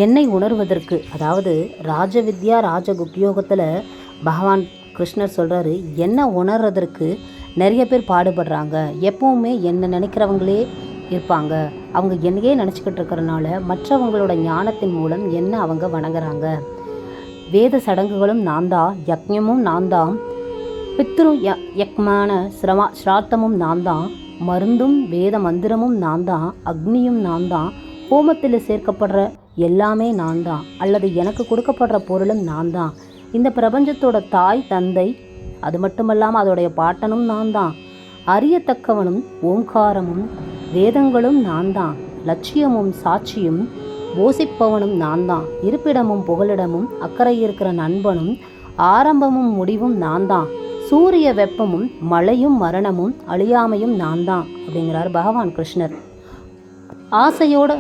என்னை உணர்வதற்கு, அதாவது ராஜவித்யா ராஜகுப்யோகத்தில் பகவான் கிருஷ்ணர் சொல்கிறாரு, என்னை உணர்றதற்கு நிறைய பேர் பாடுபடுறாங்க. எப்பவுமே என்னை நினைக்கிறவங்களே இருப்பாங்க. அவங்க என்னையே நினச்சிக்கிட்டு இருக்கிறனால மற்றவங்களோட ஞானத்தின் மூலம் என்ன அவங்க வணங்குறாங்க. வேத சடங்குகளும் நான் தான், யக்ஞமும் நான் தான், பித்ரு யக்மான ஸ்ராத்தமும் நான் தான், மருந்தும் வேத மந்திரமும் நான் தான், அக்னியும் நான் தான், ஹோமத்தில் சேர்க்கப்படுற எல்லாமே நான் தான், அல்லது எனக்கு கொடுக்கப்படுற பொருளும் நான் தான், இந்த பிரபஞ்சத்தோட தாய் தந்தை, அது மட்டுமல்லாமல் அதோடைய பாட்டனும் நான் தான், அறியத்தக்கவனும் ஓம்காரமும் வேதங்களும் நான் தான், லட்சியமும் சாட்சியும் போசிப்பவனும் நான் தான், இருப்பிடமும் புகலிடமும் அக்கறை இருக்கிற நண்பனும் ஆரம்பமும் முடிவும் நான் தான், சூரிய வெப்பமும் மழையும் மரணமும் அழியாமையும் நான் தான் அப்படிங்கிறார் பகவான் கிருஷ்ணர். ஆசையோட